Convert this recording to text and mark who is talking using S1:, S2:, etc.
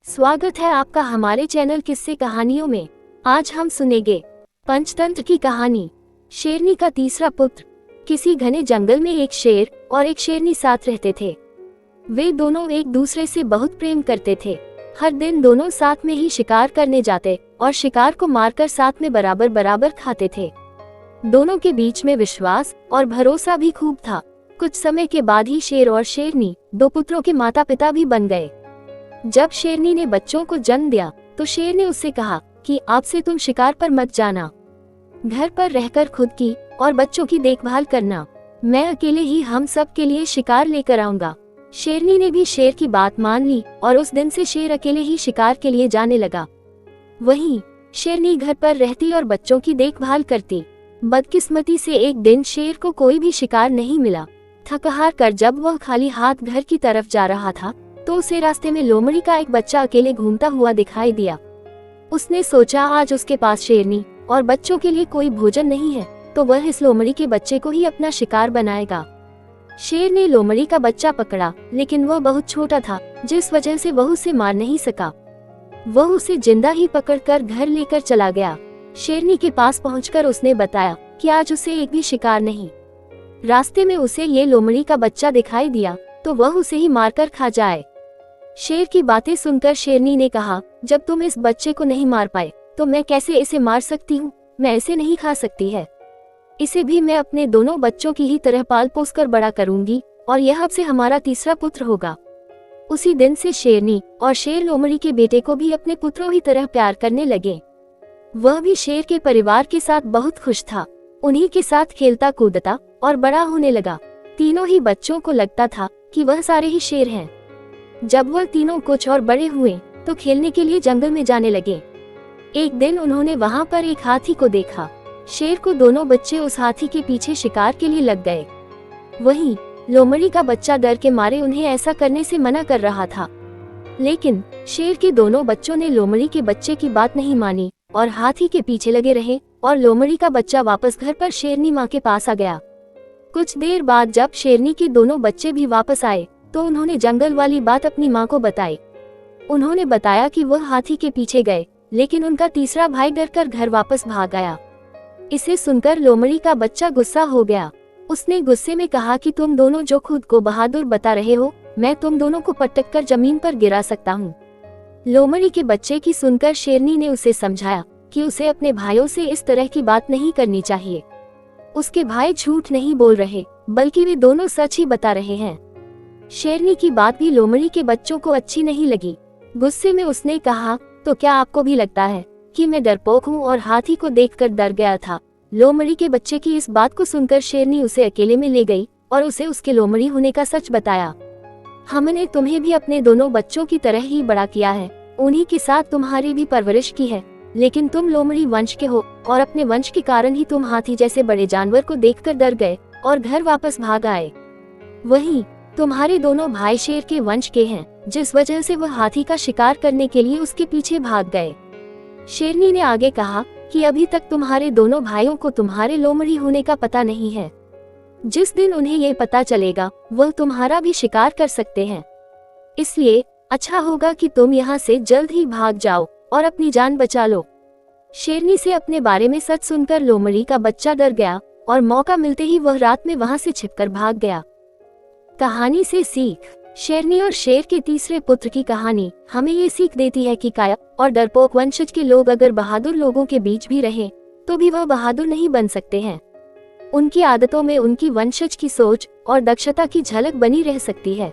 S1: स्वागत है आपका हमारे चैनल किस्से कहानियों में। आज हम सुनेंगे पंचतंत्र की कहानी। शेरनी का तीसरा पुत्र। किसी घने जंगल में एक शेर और एक शेरनी साथ रहते थे। वे दोनों एक दूसरे से बहुत प्रेम करते थे। हर दिन दोनों साथ में ही शिकार करने जाते और शिकार को मारकर साथ में बराबर बराबर खाते थे। दोनों के बीच में विश्वास और भरोसा भी खूब था। कुछ समय के बाद ही शेर और शेरनी दो पुत्रों के माता पिता भी बन गए। जब शेरनी ने बच्चों को जन्म दिया तो शेर ने उससे कहा कि अब से तुम शिकार पर मत जाना, घर पर रहकर खुद की और बच्चों की देखभाल करना। मैं अकेले ही हम सब के लिए शिकार लेकर आऊंगा। शेरनी ने भी शेर की बात मान ली और उस दिन से शेर अकेले ही शिकार के लिए जाने लगा। वहीं शेरनी घर पर रहती और बच्चों की देखभाल करती। बदकिस्मती से एक दिन शेर को कोई भी शिकार नहीं मिला। थक हार कर जब वह खाली हाथ घर की तरफ जा रहा था तो उसे रास्ते में लोमड़ी का एक बच्चा अकेले घूमता हुआ दिखाई दिया। उसने सोचा आज उसके पास शेरनी और बच्चों के लिए कोई भोजन नहीं है तो वह इस लोमड़ी के बच्चे को ही अपना शिकार बनाएगा। शेर ने लोमड़ी का बच्चा पकड़ा, लेकिन वह बहुत छोटा था जिस वजह से वह उसे मार नहीं सका। वह उसे जिंदा ही पकड़कर घर लेकर चला गया। शेरनी के पास पहुंचकर उसने बताया कि आज उसे एक भी शिकार नहीं। रास्ते में उसे ये लोमड़ी का बच्चा दिखाई दिया तो वह उसे ही मारकर खा जाए। शेर की बातें सुनकर शेरनी ने कहा, जब तुम इस बच्चे को नहीं मार पाए तो मैं कैसे इसे मार सकती हूँ। मैं इसे नहीं खा सकती है। इसे भी मैं अपने दोनों बच्चों की ही तरह पाल पोस कर बड़ा करूंगी और यह अब से हमारा तीसरा पुत्र होगा। उसी दिन से शेरनी और शेर लोमड़ी के बेटे को भी अपने पुत्रों ही तरह प्यार करने लगे। वह भी शेर के परिवार के साथ बहुत खुश था। उन्हीं के साथ खेलता कूदता और बड़ा होने लगा। तीनों ही बच्चों को लगता था कि वह सारे ही शेर हैं। जब वह तीनों कुछ और बड़े हुए तो खेलने के लिए जंगल में जाने लगे। एक दिन उन्होंने वहां पर एक हाथी को देखा। शेर को दोनों बच्चे उस हाथी के पीछे शिकार के लिए लग गए। वहीं लोमड़ी का बच्चा डर के मारे उन्हें ऐसा करने से मना कर रहा था, लेकिन शेर के दोनों बच्चों ने लोमड़ी के बच्चे की बात नहीं मानी और हाथी के पीछे लगे रहे और लोमड़ी का बच्चा वापस घर पर शेरनी माँ के पास आ गया। कुछ देर बाद जब शेरनी के दोनों बच्चे भी वापस आए तो उन्होंने जंगल वाली बात अपनी माँ को बताई। उन्होंने बताया कि वह हाथी के पीछे गए, लेकिन उनका तीसरा भाई डरकर घर वापस भाग गया। इसे सुनकर लोमड़ी का बच्चा गुस्सा हो गया। उसने गुस्से में कहा कि तुम दोनों जो खुद को बहादुर बता रहे हो, मैं तुम दोनों को पटक कर जमीन पर गिरा सकता हूँ। लोमड़ी के बच्चे की सुनकर शेरनी ने उसे समझाया कि उसे अपने भाइयों से इस तरह की बात नहीं करनी चाहिए। उसके भाई झूठ नहीं बोल रहे, बल्कि वे दोनों सच ही बता रहे हैं। शेरनी की बात भी लोमड़ी के बच्चों को अच्छी नहीं लगी। गुस्से में उसने कहा, तो क्या आपको भी लगता है कि मैं डरपोक हूँ और हाथी को देखकर डर गया था। लोमड़ी के बच्चे की इस बात को सुनकर शेरनी उसे अकेले में ले गई और उसे उसके लोमड़ी होने का सच बताया। हमने तुम्हें भी अपने दोनों बच्चों की तरह ही बड़ा किया है, उन्हीं के साथ तुम्हारी भी परवरिश की है, लेकिन तुम लोमड़ी वंश के हो और अपने वंश के कारण ही तुम हाथी जैसे बड़े जानवर को देखकर डर गए और घर वापस भाग आए। वहीं तुम्हारे दोनों भाई शेर के वंश के हैं, जिस वजह से वह हाथी का शिकार करने के लिए उसके पीछे भाग गए। शेरनी ने आगे कहा कि अभी तक तुम्हारे दोनों भाइयों को तुम्हारे लोमड़ी होने का पता नहीं है। जिस दिन उन्हें ये पता चलेगा वह तुम्हारा भी शिकार कर सकते हैं। इसलिए अच्छा होगा कि तुम यहाँ से जल्द ही भाग जाओ और अपनी जान बचा लो। शेरनी से अपने बारे में सच सुनकर लोमड़ी का बच्चा डर गया और मौका मिलते ही वह रात में वहां से छिपकर भाग गया। कहानी से सीख। शेरनी और शेर के तीसरे पुत्र की कहानी हमें ये सीख देती है कि काया और डरपोक वंशज के लोग अगर बहादुर लोगों के बीच भी रहे तो भी वह बहादुर नहीं बन सकते हैं। उनकी आदतों में उनकी वंशज की सोच और दक्षता की झलक बनी रह सकती है।